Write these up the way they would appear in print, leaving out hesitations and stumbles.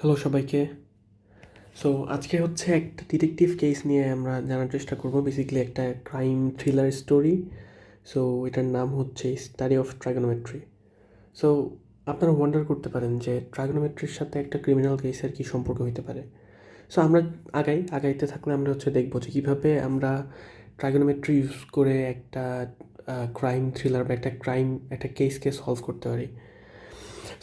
Hello সবাইকে। So আজকে হচ্ছে একটা ডিটেকটিভ কেস নিয়ে আমরা জানার চেষ্টা করব। বেসিক্যালি একটা ক্রাইম থ্রিলার স্টোরি। সো এটার নাম হচ্ছে স্টাডি অফ ট্রাগোনোমেট্রি। সো আপনারা ওয়ান্ডার করতে পারেন যে ট্রাগোনোমেট্রির সাথে একটা ক্রিমিনাল কেসের কী সম্পর্ক হতে পারে। সো আমরা আগাইতে থাকলে আমরা হচ্ছে দেখবো যে কীভাবে আমরা ট্রাগোনোমেট্রি ইউজ করে একটা ক্রাইম থ্রিলার বা একটা কেসকে সলভ করতে পারি।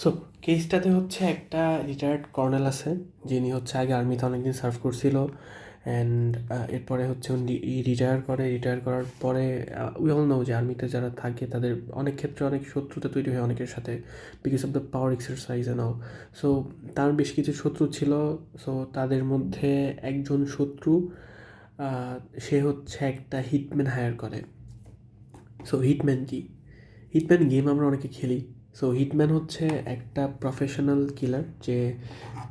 সো কেসটাতে হচ্ছে একটা রিটায়ার্ড কর্নেল আছে, যিনি হচ্ছে আগে আর্মিতে অনেকদিন সার্ভ করছিল। অ্যান্ড এরপরে হচ্ছে উনি রিটায়ার করার পরে উই অল নো যে আর্মিতে যারা থাকে তাদের অনেক ক্ষেত্রে অনেক শত্রুতা তৈরি হয় অনেকের সাথে, because of the power exercise and all. So তার বেশ কিছু শত্রু ছিল। সো তাদের মধ্যে একজন শত্রু, সে হচ্ছে একটা হিটম্যান হায়ার করে। সো হিটম্যান কি? হিটম্যান গেম আমরা অনেকে খেলি। সো হিটম্যান হচ্ছে একটা প্রফেশনাল কিলার যে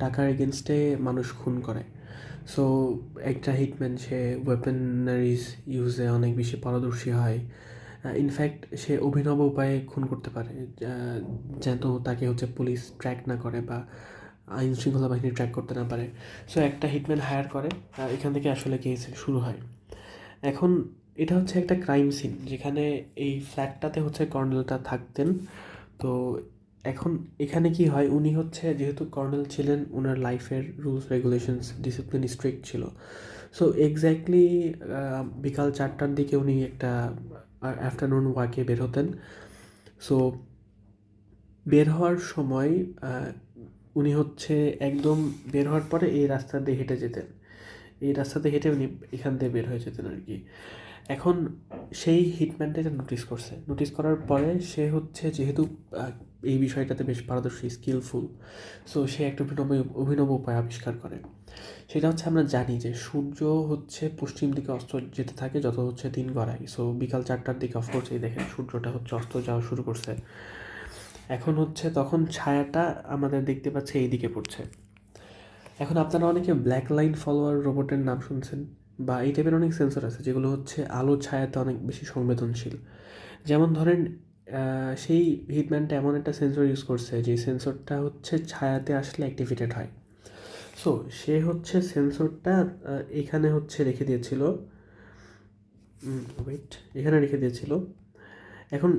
টাকার এগেনস্টে মানুষ খুন করে। সো একটা হিটম্যান সে ওয়েপেনারিজ ইউজে অনেক বেশি পারদর্শী হয়। ইনফ্যাক্ট সে অভিনব উপায়ে খুন করতে পারে, যেন তাকে হচ্ছে পুলিশ ট্র্যাক না করে বা আইন শৃঙ্খলা বাহিনী ট্র্যাক করতে না পারে। সো একটা হিটম্যান হায়ার করে, এখান থেকে আসলে কেস শুরু হয়। এখন এটা হচ্ছে একটা ক্রাইম সিন যেখানে এই ফ্ল্যাটটাতে হচ্ছে কর্নেলটা থাকতেন। তো এখন এখানে কি হয়, উনি হচ্ছে যেহেতু কর্নেল ছিলেন, ওনার লাইফের রুলস রেগুলেশনস ডিসিপ্লিন স্ট্রিক্ট ছিল। সো এক্স্যাক্টলি বিকাল 4টার দিকে উনি একটা আফটারনুন ওয়াকে বের হতেন। সো বের হওয়ার সময় উনি হচ্ছে একদম বের হওয়ার পরে এই রাস্তা দিয়ে হেঁটে যেতেন। এই রাস্তাতে হেঁটে উনি এখান থেকে বের হয়ে যেতেন আর কি। এখন সেই হিটম্যানটা এটা নোটিস করার পরে সে হচ্ছে যেহেতু এই বিষয়টাতে বেশ পারদর্শী, স্কিলফুল, সো সে একটা অভিনব উপায় আবিষ্কার করে। সেটা হচ্ছে আমরা জানি যে সূর্য হচ্ছে পশ্চিম দিকে অস্ত যেতে থাকে যত হচ্ছে দিন গড়ায়। সো বিকাল 4টার দিকে অফকোর্স এই দেখেন সূর্যটা হচ্ছে অস্ত যাওয়া শুরু করছে। এখন হচ্ছে তখন ছায়াটা আমাদের দেখতে পাচ্ছে এই দিকে পড়ছে। এখন আপনারা অনেকে ব্ল্যাক লাইন ফলোয়ার রোবটের নাম শুনছেন, বা এই টাইপের অনেক সেন্সর আছে যেগুলো হচ্ছে আলো ছায়াতে অনেক বেশি সংবেদনশীল। যেমন ধরেন সেই হিটম্যানটা এমন একটা সেন্সর ইউজ করছে যে সেন্সরটা হচ্ছে ছায়াতে আসলে অ্যাক্টিভেটেড হয়। সো সে হচ্ছে সেন্সরটা এখানে হচ্ছে রেখে দিয়েছিল, এখানে রেখে দিয়েছিল। এখন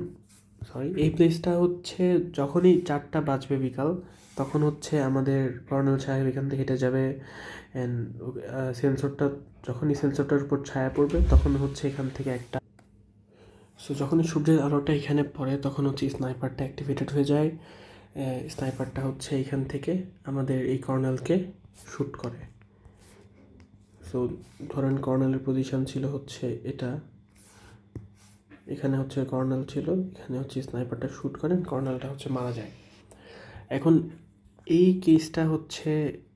এই প্লেসটা হচ্ছে যখনই 4টা বাজবে বিকাল, তখন হচ্ছে আমাদের কর্নেল সাহেব এখান থেকে হেঁটে যাবে। অ্যান্ড সেন্সরটা যখনই সেন্সরটার উপর ছায়া পড়বে তখন হচ্ছে এখান থেকে একটা, সো যখনই সূর্যের আলোটা এখানে পড়ে তখন হচ্ছে স্নাইপারটা অ্যাক্টিভেটেড হয়ে যায়। স্নাইপারটা হচ্ছে এখান থেকে আমাদের এই কর্নেলকে শ্যুট করে। সো ধরেন কর্নেলের পজিশন ছিল হচ্ছে এটা, এখানে হচ্ছে কর্নেল ছিল, এখানে হচ্ছে স্নাইপারটা শ্যুট করেন, কর্নেলটা হচ্ছে মারা যায়। এখন এই কেসটা হচ্ছে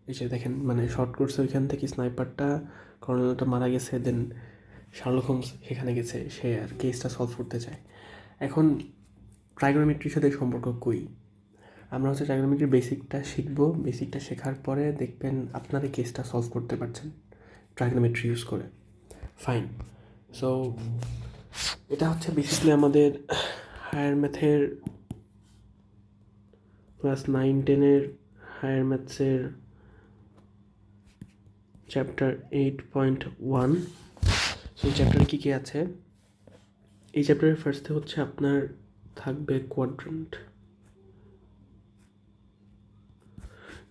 এই যে দেখেন মানে শর্ট করছে ওইখান থেকে স্নাইপারটা, কর্নেলটা মারা গেছে, দেন শার্লক হোমস সেখানে গেছে, সে আর কেসটা সলভ করতে চায়। এখন ট্রাইগোনোমেট্রির সাথে সম্পর্ক কই? আমরা হচ্ছে ট্রাইগোনোমেট্রির বেসিকটা শেখার পরে দেখবেন আপনারা কেসটা সলভ করতে পারছেন ট্রাইগোনোমেট্রি ইউজ করে। ফাইন। সো এটা হচ্ছে বেসিক্যালি আমাদের হায়ার ম্যাথের ক্লাস 9-10-এর হায়ার ম্যাথসের চ্যাপ্টার 8.1। সো এই চ্যাপ্টারে কী কী আছে? এই চ্যাপ্টারের ফার্স্টে হচ্ছে আপনার থাকবে কোয়াড্রেন্ট,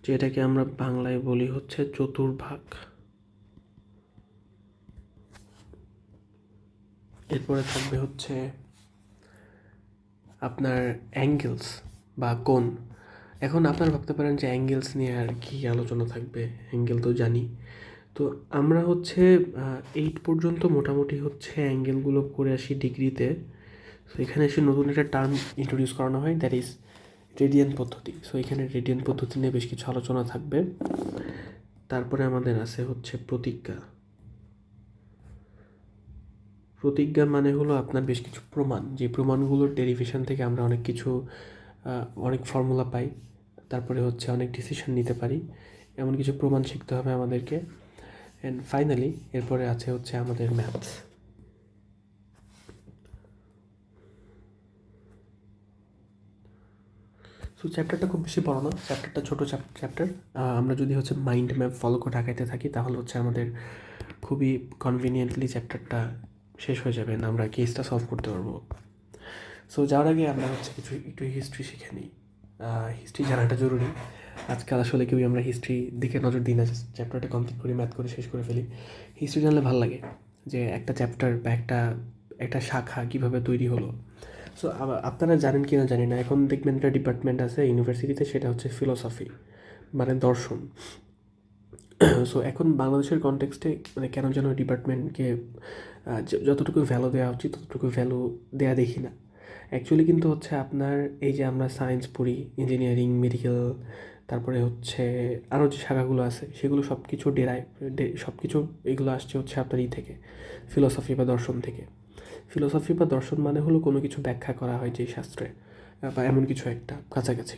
যেটাকে আমরা বাংলায় বলি হচ্ছে চতুর্ভাগ। এরপরে থাকবে হচ্ছে আপনার অ্যাঙ্গেলস বা কোণ। এখন আপনারা ভাবতে পারেন যে অ্যাঙ্গেলস নিয়ে আর কি আলোচনা থাকবে, অ্যাঙ্গেল তো জানি। তো আমরা হচ্ছে 8 পর্যন্ত মোটামুটি হচ্ছে অ্যাঙ্গেলগুলো করে আসি ডিগ্রিতে। সো এখানে এসে নতুন একটা টার্ম ইন্ট্রোডিউস করানো হয়, দ্যাট ইজ রেডিয়ান পদ্ধতি। সো এখানে রেডিয়ান পদ্ধতি নিয়ে বেশ কিছু আলোচনা থাকবে। তারপরে আমাদের আছে হচ্ছে প্রতিজ্ঞা। প্রতিজ্ঞা মানে হলো আপনার বেশ কিছু প্রমাণ, যে প্রমাণগুলোর ডেরিভেশন থেকে আমরা অনেক ফর্মুলা পাই, তারপরে হচ্ছে অনেক ডিসিশন নিতে পারি, এমন কিছু প্রমাণ শিখতে হবে আমাদেরকে। অ্যান্ড ফাইনালি এরপরে আছে হচ্ছে আমাদের ম্যাথস। সো সো চ্যাপ্টারটা খুব বেশি বড় না, চ্যাপ্টারটা ছোটো চ্যাপ্টার। আমরা যদি হচ্ছে মাইন্ড ম্যাপ ফলো করে আগাইতে থাকি তাহলে হচ্ছে আমাদের খুবই কনভিনিয়েন্টলি চ্যাপ্টারটা শেষ হয়ে যাবে, না আমরা কেসটা সলভ করতে পারবো। সো যাওয়ার আগে আমরা হচ্ছে একটু হিস্ট্রি শিখে নিই। হিস্ট্রি জানাটা জরুরি। আজকাল আসলে কেউই আমরা হিস্ট্রির দিকে নজর দিই না, চ্যাপ্টারটা কমপ্লিট করি, ম্যাথ করে শেষ করে ফেলি। হিস্ট্রি জানলে ভালো লাগে যে একটা চ্যাপ্টার বা একটা শাখা কীভাবে তৈরি হলো। সো আপনারা জানেন কি না জানি না, এখন দেখবেন একটা ডিপার্টমেন্ট আছে ইউনিভার্সিটিতে, সেটা হচ্ছে ফিলোসফি, মানে দর্শন। সো এখন বাংলাদেশের কনটেক্সটে মানে কেন যেন ডিপার্টমেন্টকে যতটুকু ভ্যালু দেওয়া উচিত ততটুকু ভ্যালু দেওয়া দেখি না। অ্যাকচুয়ালি কিন্তু হচ্ছে আপনার এই যে আমরা সায়েন্স পড়ি, ইঞ্জিনিয়ারিং, মেডিকেল, তারপরে হচ্ছে আরও যে শাখাগুলো আছে সেগুলো সব কিছু সব কিছু এগুলো আসছে হচ্ছে আপনার থেকে ফিলোসফি বা দর্শন থেকে। ফিলোসফি বা দর্শন মানে হলো কোনো কিছু ব্যাখ্যা করা হয় যে শাস্ত্রে, বা এমন কিছু একটা কাছাকাছি।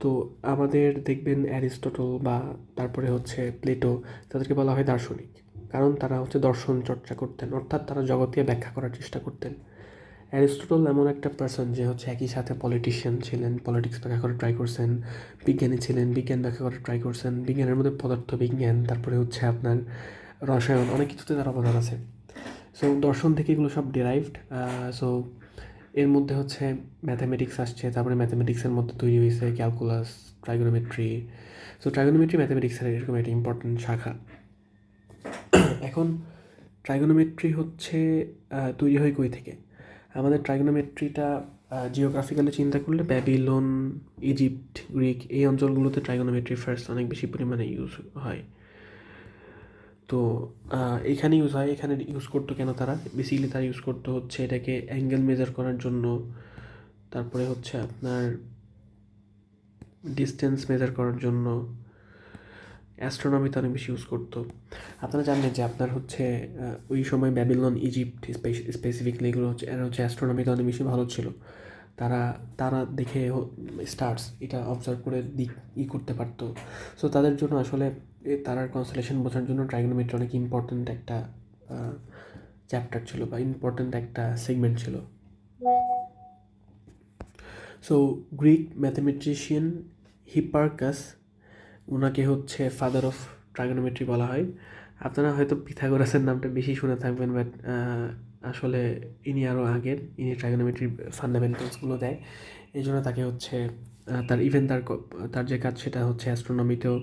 তো আমাদের দেখবেন অ্যারিস্টটল বা তারপরে হচ্ছে প্লেটো, তাদেরকে বলা হয় দার্শনিক, কারণ তারা হচ্ছে দর্শন চর্চা করতেন, অর্থাৎ তারা জগৎকে ব্যাখ্যা করার চেষ্টা করতেন। অ্যারিস্টটল এমন একটা পার্সন যে হচ্ছে একই সাথে পলিটিশিয়ান ছিলেন, পলিটিক্স ব্যাখ্যা করে ট্রাই করছেন, বিজ্ঞানী ছিলেন, বিজ্ঞান ব্যাখ্যা করে ট্রাই করছেন, বিজ্ঞানের মধ্যে পদার্থবিজ্ঞান, তারপরে হচ্ছে আপনার রসায়ন, অনেক কিছুতে তার অবদান আছে। সো দর্শন থেকে এগুলো সব ডিরাইভড। সো এর মধ্যে হচ্ছে ম্যাথামেটিক্স আসছে, তারপরে ম্যাথামেটিক্সের মধ্যে তৈরি হয়েছে ক্যালকুলাস, ট্রাইগোনোমেট্রি। সো ট্রাইগোনোমেট্রি ম্যাথামেটিক্সের এরকম একটা ইম্পর্টেন্ট শাখা। এখন ট্রাইগোনোমেট্রি হচ্ছে তৈরি হয় কই থেকে? আমাদের ট্রাইগোনোমেট্রিটা জিওগ্রাফিক্যালি চিন্তা করলে ব্যাবিলন, ইজিপ্ট, গ্রিক, এই অঞ্চলগুলোতে ট্রাইগোনোমেট্রি ফার্স্ট অনেক বেশি পরিমাণে ইউজ হয়। তো এখানে ইউজ হয়, এখানে ইউজ করতো কেন তারা? বেসিক্যালি তারা ইউজ করতো হচ্ছে এটাকে অ্যাঙ্গেল মেজার করার জন্য, তারপরে হচ্ছে আপনার ডিস্টেন্স মেজার করার জন্য, অ্যাস্ট্রোনমিতে অনেক বেশি ইউজ করতো। আপনারা জানেন যে আপনার হচ্ছে ওই সময় ব্যাবিলন, ইজিপ্ট স্পেসিফিকলি এগুলো হচ্ছে এরা হচ্ছে অ্যাস্ট্রোনমিতে অনেক বেশি ভালো ছিল। তারা তারা দেখে স্টার্স এটা অবজার্ভ করে করতে পারতো। সো তাদের জন্য আসলে তারার কনস্টেলেশন বোঝার জন্য ট্রাইগোনোমেট্রি অনেক ইম্পর্ট্যান্ট একটা চ্যাপ্টার ছিল বা ইম্পর্ট্যান্ট একটা সেগমেন্ট ছিল। সো গ্রিক ম্যাথমেটিশিয়ান হিপারকাস, ওনাকে হচ্ছে ফাদার অফ ট্রাইগোনোমেট্রি বলা হয়। আপনারা হয়তো পিথাগোরাসের নামটা বেশি শুনে থাকবেন, বাট আসলে ইনি আরও আগের, ইনি ট্রাইগোনোমেট্রির ফান্ডামেন্টালসগুলো দেয়। এই জন্য তাকে হচ্ছে তার যে কাজ সেটা হচ্ছে অ্যাস্ট্রোনমিতেও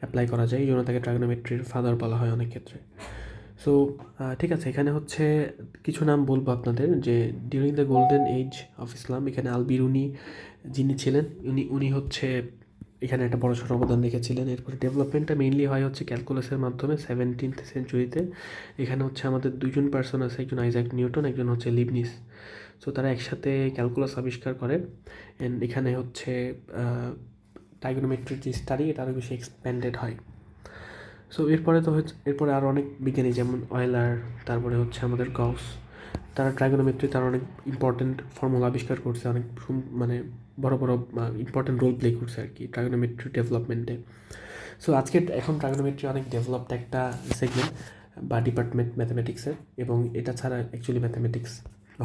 অ্যাপ্লাই করা যায়, এই জন্য তাকে ট্রাইগোনোমেট্রির ফাদার বলা হয় অনেক ক্ষেত্রে। সো ঠিক আছে, এখানে হচ্ছে কিছু নাম বলবো আপনাদের, যে during the golden age of Islam এখানে আল বিরুনি যিনি ছিলেন, উনি হচ্ছে এখানে একটা বড় সড়ো অবদান রেখেছিলেন। এরপরে ডেভেলপমেন্টটা মেইনলি হয় হচ্ছে ক্যালকুলাসের মাধ্যমে 17th সেঞ্চুরিতে। এখানে হচ্ছে আমাদের দুইজন পার্সন আছে, একজন আইজাক নিউটন, একজন হচ্ছে লিবনিস। সো তারা একসাথে ক্যালকুলাস আবিষ্কার করে, অ্যান্ড এখানে হচ্ছে ট্রাইগোনোমেট্রির যে স্টাডি এটা আরও বেশি এক্সপ্যান্ডেড হয়। সো এরপরে আরও অনেক বিজ্ঞানী যেমন অয়েলার, তারপরে হচ্ছে আমাদের গউস, তারা ট্রাইগোনোমেট্রি তার অনেক ইম্পর্টেন্ট ফর্মুলা আবিষ্কার করছে, অনেক মানে বড় বড় ইম্পর্টেন্ট রোল প্লে করছে আর কি ট্রাইগোনোমেট্রি ডেভেলপমেন্টে। সো এখন ট্রাইগোনোমেট্রি অনেক ডেভেলপড একটা সেগমেন্ট বা ডিপার্টমেন্ট ম্যাথামেটিক্সের, এবং এটা ছাড়া অ্যাকচুয়ালি ম্যাথামেটিক্স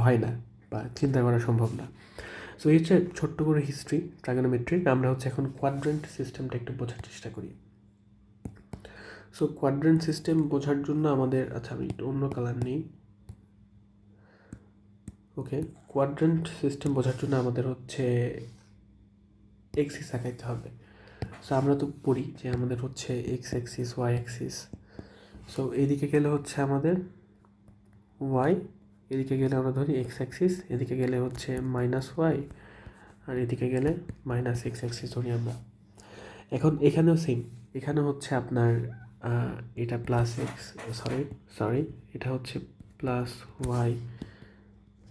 হয় না বা চিন্তা করা সম্ভব না। সো এই হচ্ছে ছোট্ট করে হিস্ট্রি ট্রাইগোনোমেট্রির। আমরা হচ্ছে এখন কোয়াড্রেন্ট সিস্টেমটা একটু বোঝার চেষ্টা করি। সো কোয়াড্রেন্ট সিস্টেম বোঝার জন্য আমাদের, আচ্ছা আমি একটু অন্য কালার নিই। ওকে, কোয়াড্রেন্ট সিস্টেম বোঝার জন্য আমাদের হচ্ছে এক্সিস আঁকাইতে হবে। সো আমরা তো পড়ি যে আমাদের হচ্ছে X axis, Y axis. So এদিকে গেলে হচ্ছে আমাদের ওয়াই, এদিকে গেলে আমরা ধরি এক্স অ্যাক্সিস, এদিকে গেলে হচ্ছে মাইনাস ওয়াই, আর এদিকে গেলে মাইনাস এক্স অ্যাক্সিস ধরি আমরা। এখন এখানেও সেম, এখানে হচ্ছে আপনার এটা প্লাস এক্স, সরি এটা হচ্ছে প্লাস ওয়াই,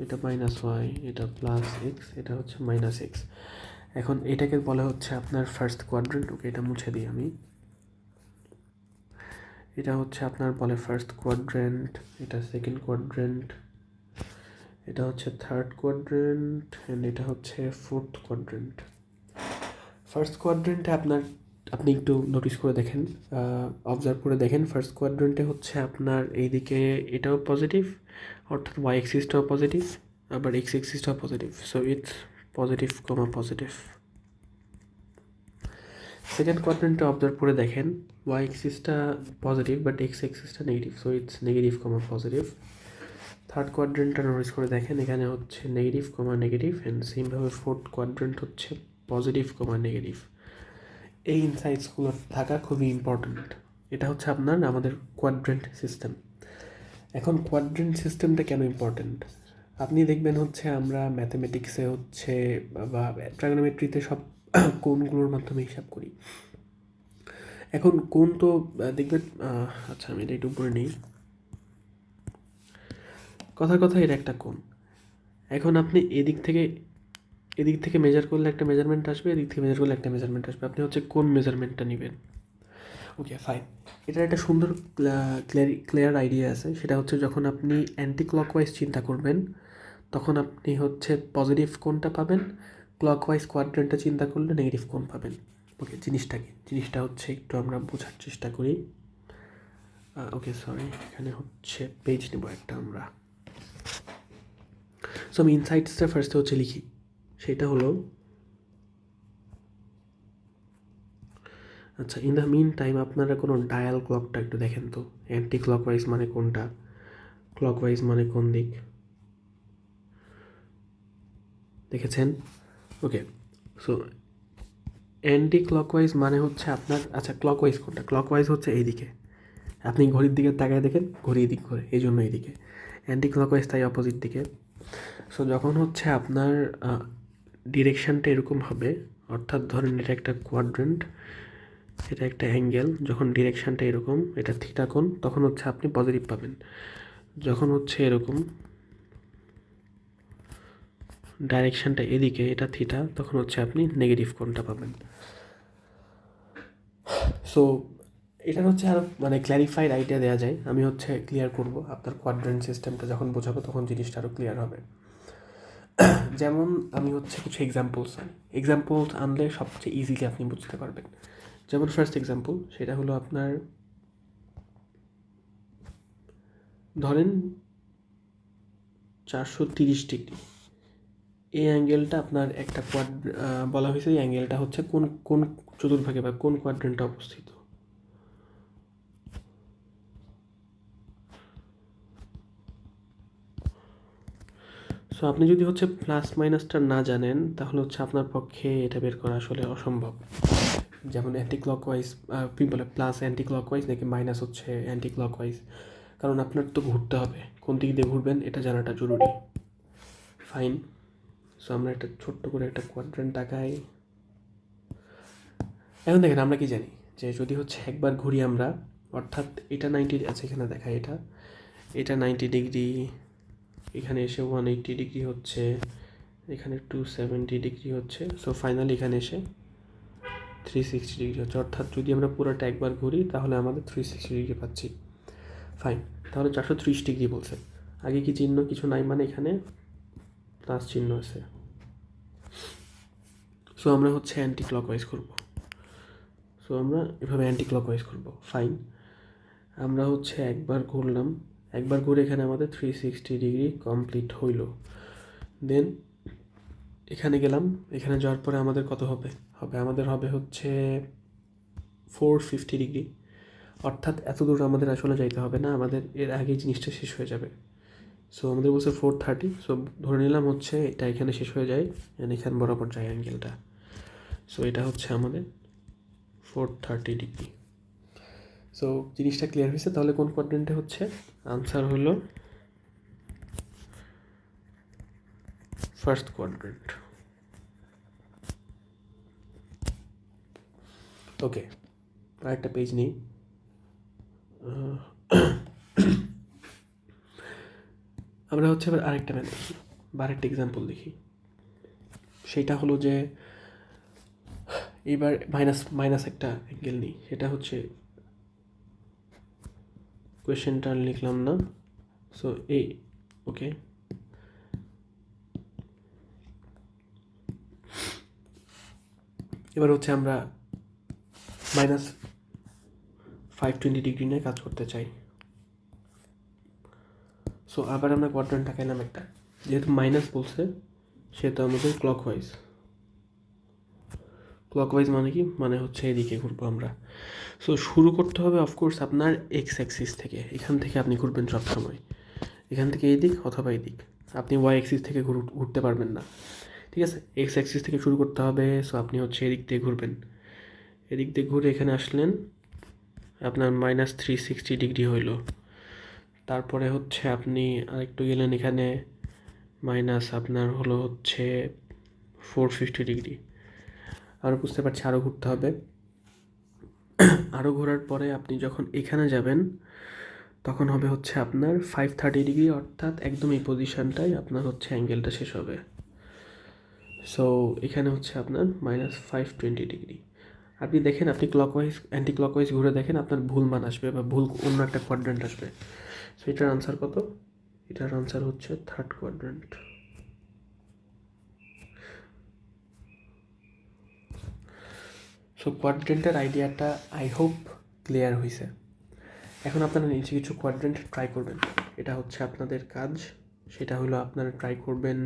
এটা মাইনাস ওয়াই, এটা প্লাস এক্স, এটা হচ্ছে মাইনাস এক্স। এখন এটাকে বলা হচ্ছে আপনার ফার্স্ট কোয়াড্রেন্ট। ওকে, এটা মুছে দিই আমি। এটা হচ্ছে আপনার বলে ফার্স্ট কোয়াড্রেন্ট, এটা সেকেন্ড কোয়াড্রেন্ট, এটা হচ্ছে থার্ড কোয়াড্রেন্ট, অ্যান্ড এটা হচ্ছে ফোর্থ কোয়াড্রেন্ট। ফার্স্ট কোয়াড্রেন্টে আপনি একটু নোটিস করে দেখেন, অবজার্ভ করে দেখেন, ফার্স্ট কোয়াড্রেন্টে হচ্ছে আপনার এইদিকে এটাও পজিটিভ, অর্থাৎ ওয়াই এক্সিসটাও পজিটিভ, আবার এক্স এক্সিসটাও positive. So it's positive, positive. Second কোয়াড্রেন্টটা অবজার্ভ করে দেখেন ওয়াই এক্সিসটা পজিটিভ বাট এক্স এক্সিসটা negative, so it's negative comma positive. Third কোয়াড্রেন্টটা নোটিস করে দেখেন এখানে হচ্ছে নেগেটিভ কমা নেগেটিভ, অ্যান্ড সেমভাবে ফোর্থ কোয়াড্রেন্ট হচ্ছে পজিটিভ কমা নেগেটিভ। এই ইনসাইটসগুলো থাকা খুবই ইম্পর্ট্যান্ট। এটা হচ্ছে আমাদের কোয়াড্রেন্ট সিস্টেম। এখন কোয়াড্রেন্ট সিস্টেমটা কেন ইম্পর্ট্যান্ট? আপনি দেখবেন হচ্ছে আমরা ম্যাথামেটিক্সে হচ্ছে বা ট্রাগোনোমেট্রিতে সব কোণগুলোর মাধ্যমে হিসাব করি। এখন কোণ তো দেখবেন, আচ্ছা আমি এটা একটু উপরে নিই। কথার কথা এটা একটা কোণ। এখন আপনি এদিক থেকে মেজার করলে একটা মেজারমেন্ট আসবে, এদিক থেকে মেজার করলে একটা মেজারমেন্ট আসবে, আপনি হচ্ছে কোন মেজারমেন্টটা নেবেন। ওকে ফাইন, এটার একটা সুন্দর ক্লিয়ার আইডিয়া আছে। সেটা হচ্ছে যখন আপনি অ্যান্টি ক্লকওয়াইজ চিন্তা করবেন তখন আপনি হচ্ছে পজিটিভ কোণটা পাবেন, ক্লকওয়াইজ কোয়াড্রেন্টটা চিন্তা করলে নেগেটিভ কোণ পাবেন। ওকে, জিনিসটা হচ্ছে একটু আমরা বোঝার চেষ্টা করি। ওকে সরি, এখানে হচ্ছে পেজ নেব একটা আমরা। সো আমি ইনসাইটসটা ফার্স্টে হচ্ছে লিখি, সেটা হলো আচ্ছা ইন দ্য মিন টাইম আপনারা কোনো ডায়াল ক্লকটা একটু দেখেন তো, অ্যান্টি ক্লকওয়াইজ মানে কোনটা, ক্লকওয়াইজ মানে কোন দিক, দেখেছেন? ওকে, সো অ্যান্টি ক্লকওয়াইজ মানে হচ্ছে আপনার, আচ্ছা ক্লকওয়াইজ কোনটা? ক্লকওয়াইজ হচ্ছে এইদিকে, আপনি ঘড়ির দিকে তাকায় দেখেন ঘড়ি এদিক করে, এই জন্য এইদিকে। অ্যান্টি ক্লকওয়াইজ তাই অপোজিট দিকে। সো যখন হচ্ছে আপনার ডিরেকশানটা এরকম হবে, অর্থাৎ ধরেন এটা একটা কোয়াড্রেন্ট, এটা একটা অ্যাঙ্গেল, যখন ডিরেকশানটা এরকম, এটা থিটা কোণ, তখন হচ্ছে আপনি পজিটিভ পাবেন। যখন হচ্ছে এরকম ডাইরেকশানটা এদিকে, এটা থিটা, তখন হচ্ছে আপনি নেগেটিভ কোণটা পাবেন। সো এটা হচ্ছে আরও মানে ক্ল্যারিফাইড আইডিয়া দেওয়া যায়। আমি হচ্ছে ক্লিয়ার করব আপনার কোয়াড্রেন্ট সিস্টেমটা যখন বোঝাবো তখন জিনিসটা আরও ক্লিয়ার হবে। যেমন আমি হচ্ছে কিছু এক্সাম্পলস আনলে সবচেয়ে ইজিলি আপনি বুঝতে পারবেন। যেমন ফার্স্ট এক্সাম্পল, সেটা হলো আপনার ধরেন 430 ডিগ্রি, এই অ্যাঙ্গেলটা আপনার একটা বলা হয়েছে এই অ্যাঙ্গেলটা হচ্ছে কোন কোন চতুর্ভাগে বা কোন কোয়াড্রেন্টে অবস্থিত। সো আপনি যদি হচ্ছে প্লাস মাইনাসটা না জানেন তাহলে হচ্ছে আপনার পক্ষে এটা বের করা আসলে অসম্ভব। যেমন অ্যান্টি ক্লকওয়াইজ বলে প্লাস অ্যান্টি ক্লকওয়াইজ নাকি মাইনাস হচ্ছে অ্যান্টি ক্লকওয়াইজ, কারণ আপনার তো ঘুরতে হবে, কোন দিক দিয়ে ঘুরবেন এটা জানাটা জরুরি। ফাইন, সো আমরা একটা ছোট্ট করে একটা কোয়াড্রেন্ট আঁকাই। এখন দেখেন আমরা কি জানি যে যদি হচ্ছে একবার ঘুরি আমরা, অর্থাৎ এটা 90 আছে, এখানে দেখায় এটা 90 ডিগ্রি, এখানে এসে 180 ডিগ্রি হচ্ছে, এখানে 270 ডিগ্রি হচ্ছে, সো ফাইনালি এখানে এসে 360 ডিগ্রি হচ্ছে। অর্থাৎ যদি আমরা পুরোটা একবার ঘুরি তাহলে আমাদের 360 ডিগ্রি পাচ্ছি। ফাইন, তাহলে 430 ডিগ্রি বলছে, আগে কি চিহ্ন কিছু নাই মানে এখানে প্লাস চিহ্ন আছে। সো আমরা হচ্ছে অ্যান্টি ক্লকওয়াইজ করব। সো আমরা এভাবে অ্যান্টি ক্লকওয়াইজ করব। ফাইন, আমরা হচ্ছে একবার ঘুরলাম, একবার ঘুরে এখানে আমাদের 360 ডিগ্রি কমপ্লিট হইল। দেন এখানে গেলাম, এখানে যাওয়ার পরে আমাদের কত হবে আমাদের হবে হচ্ছে 450 ডিগ্রি। অর্থাৎ এত দূর আমাদের আসলে যাইতে হবে না, আমাদের এর আগেই জিনিসটা শেষ হয়ে যাবে। সো আমাদের বলছে 430, সো ধরে নিলাম হচ্ছে এটা এখানে শেষ হয়ে যায়, এখানে বরাবর যায় অ্যাঙ্গেলটা। সো এটা হচ্ছে আমাদের 430 ডিগ্রি। সো জিনিসটা ক্লিয়ার হয়েছে। তাহলে কোন কোয়াড্রেন্টে হচ্ছে? আনসার হলো ফার্স্ট কোয়াড্রেন্ট। ওকে, আরেকটা পেজ নেই। আমরা হচ্ছে এবার আরেকটা ম্যাথ দেখি বা আরেকটা এক্সাম্পল দেখি। সেটা হলো যে এবার মাইনাস একটা অ্যাঙ্গেল নিই, সেটা হচ্ছে কোয়েশ্চেনটা লিখলাম না। সো এই ওকে, এবার হচ্ছে আমরা -520 ডিগ্রি নিয়ে কাজ করতে চাই। সো আবার আমরা কোয়াড্রেন্ট টাকাইলাম একটা, যেহেতু মাইনাস বলছে সেহেতু আমাদের ক্লকওয়াইজ মানে কি, মানে হচ্ছে এদিকে ঘুরবো আমরা। সো শুরু করতে হবে অফকোর্স আপনার এক্স অ্যাক্সিস থেকে, এখান থেকে আপনি ঘুরবেন সবসময়, এখান থেকে এই দিক অথবা এই দিক, আপনি ওয়াই অ্যাক্সিস থেকে ঘুরতে পারবেন না, ঠিক আছে? এক্স অ্যাক্সিস থেকে শুরু করতে হবে। সো আপনি হচ্ছে এদিক দিয়ে ঘুরবেন, এদিক দিয়ে ঘুরে এখানে আসলেন, আপনার -360 ডিগ্রি হইল। তারপরে হচ্ছে আপনি আরেকটু গেলেন, এখানে মাইনাস আপনার হলো হচ্ছে 450 ডিগ্রি। আরও বুঝতে পারছি, আরও ঘুরতে হবে। আরও ঘোরার পরে আপনি যখন এখানে যাবেন তখন হবে হচ্ছে আপনার 530 ডিগ্রি, অর্থাৎ একদম এই পজিশনটাই আপনার হচ্ছে অ্যাঙ্গেলটা শেষ হবে। সো এখানে হচ্ছে আপনার -520 ডিগ্রি। আপনি দেখেন, আপনি ক্লকওয়াইজ অ্যান্টি ক্লকওয়াইজ ঘুরে দেখেন, আপনার ভুল মান আসবে বা ভুল অন্য একটা কোয়াড্রেন্ট আসবে। সো এটার আনসার কত? এটার আনসার হচ্ছে থার্ড কোয়াড্রেন্ট। সো কোয়াড্রেন্টের আইডিয়াটা আই হোপ ক্লিয়ার হয়েছে। এখন আপনারা নিচে কিছু কোয়াড্রেন্ট ট্রাই করবেন, এটা হচ্ছে আপনাদের কাজ। সেটা হলো আপনারা ট্রাই করবেন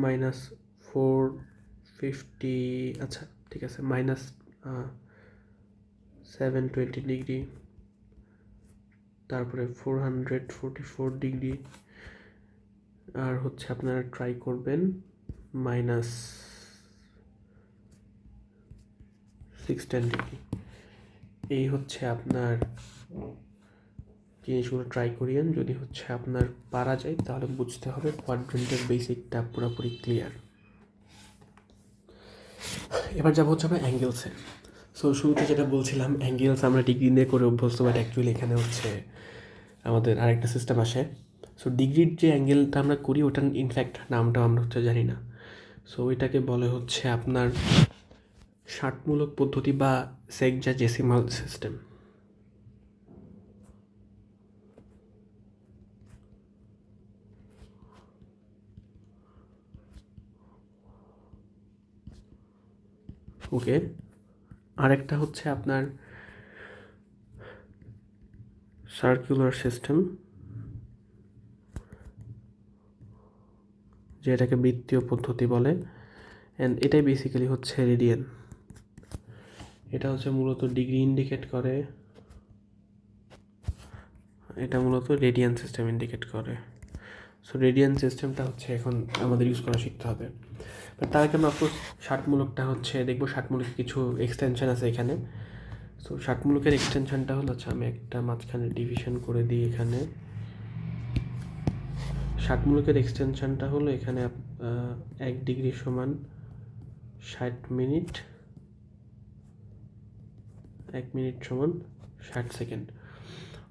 -450, আচ্ছা ঠিক আছে, -720 ডিগ্রি, তারপরে 444 ডিগ্রি, আর হচ্ছে আপনারা ট্রাই করবেন -610 ডিগ্রি। এই হচ্ছে আপনার জিনিসগুলো ট্রাই করিয়েন। যদি হচ্ছে আপনার পারা যায় তাহলে বুঝতে হবে কোয়াড্রেন্টের বেসিকটা পুরোপুরি ক্লিয়ার। এবার যাবো হচ্ছে আমরা অ্যাঙ্গেলসে। সো শুরুতে যেটা বলছিলাম, অ্যাঙ্গেলস আমরা ডিগ্রি দিয়ে করে অভ্যস্ত, বাট অ্যাকচুয়ালি এখানে হচ্ছে আমাদের আরেকটা সিস্টেম আসে। সো ডিগ্রির যে অ্যাঙ্গেলটা আমরা করি ওটার ইনফ্যাক্ট নামটাও আমরা হচ্ছে জানি না। সো ওইটাকে বলে হচ্ছে আপনার ষাটমূলক পদ্ধতি বা সেক্সাজেসিমাল সিস্টেম। ওকে, আরেকটা হচ্ছে আপনার সার্কুলার সিস্টেম, যেটাকে বৃত্তীয় পদ্ধতি বলে, অ্যান্ড এটাই বেসিক্যালি হচ্ছে রেডিয়ান। এটা হচ্ছে মূলত ডিগ্রি ইন্ডিকেট করে, এটা মূলত রেডিয়ান সিস্টেম ইন্ডিকেট করে। সো রেডিয়ান সিস্টেমটা হচ্ছে এখন আমাদের ইউজ করা শিখতে হবে। বাট তার আগে আমরা অফকোর্স ষাটমূলকটা হচ্ছে দেখবো। ষাটমূলকের কিছু এক্সটেনশন আছে এখানে। সো ষাটমূলকের এক্সটেনশনটা হলো, আচ্ছা আমি একটা মাঝখানে ডিভিশন করে দিই। এখানে ষাটমূলকের এক্সটেনশনটা হলো, এখানে 1 ডিগ্রি সমান 60 মিনিট, 1 মিনিট সমান 60 সেকেন্ড।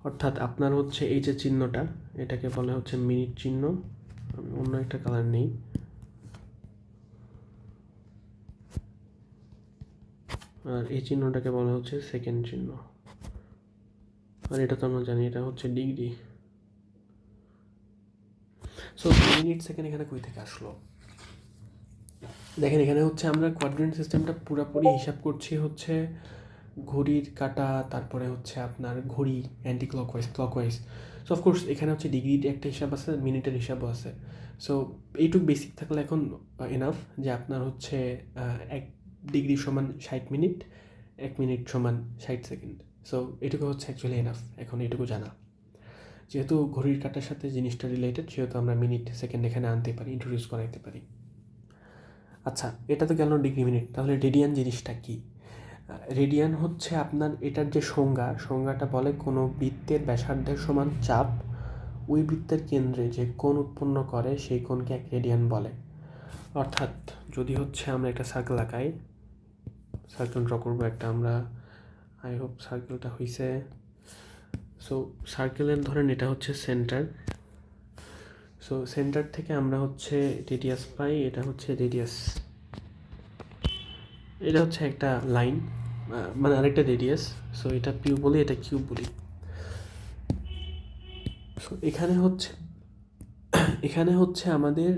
অর্থাৎ আপনার হচ্ছে এই যে চিহ্নটা, এটাকে বলে হচ্ছে মিনিট চিহ্ন। আমি অন্য একটা কালার নেই। আর এই চিহ্নটাকে বলা হচ্ছে সেকেন্ড চিহ্ন। আর এটা তো আমরা জানি, এটা হচ্ছে ডিগ্রি। সো মিনিট সেকেন্ড এখানে কই থেকে আসলো? দেখেন, এখানে হচ্ছে আমরা কোয়াড্রেন্ট সিস্টেমটা পুরোপুরি হিসাব করছি হচ্ছে ঘড়ির কাঁটা, তারপরে হচ্ছে আপনার ঘড়ি অ্যান্টি ক্লকওয়াইজ। সো অফকোর্স এখানে হচ্ছে ডিগ্রির একটা হিসাব আছে, মিনিটের হিসাবও আছে। সো এইটুকু বেসিক থাকলে এখন এনাফ যে আপনার হচ্ছে 1 ডিগ্রি সমান 60 মিনিট, 1 মিনিট সমান 60 সেকেন্ড। সো এটুকু হচ্ছে অ্যাকচুয়ালি এনাফ এখন এটুকু জানা। যেহেতু ঘড়ির কাঁটার সাথে জিনিসটা রিলেটেড, সেহেতু আমরা মিনিট সেকেন্ড এখানে আনতে পারি, ইন্ট্রোডিউস করাইতে পারি। আচ্ছা, এটা তো গেল ডিগ্রি মিনিট। তাহলে রেডিয়ান জিনিসটা কি? রেডিয়ান হচ্ছে আপনার, এটার যে সংজ্ঞাটা বলে কোনো বৃত্তের ব্যাসার্ধের সমান চাপ ওই বৃত্তের কেন্দ্রে যে কোণ উৎপন্ন করে সেই কোণকে এক রেডিয়ান বলে। অর্থাৎ যদি হচ্ছে আমরা একটা সার্কেল আঁকাই, সার্কেল ড্র করবো একটা আমরা, আই হোপ সার্কেলটা হয়েছে। সো সার্কেলের ধরেন এটা হচ্ছে সেন্টার। সো সেন্টার থেকে আমরা হচ্ছে রেডিয়াস পাই, এটা হচ্ছে রেডিয়াস, এটা হচ্ছে একটা লাইন, মানে আরেকটা রেডিয়াস। সো এটা পিউ বলি, এটা কিউব বলি। সো এখানে হচ্ছে আমাদের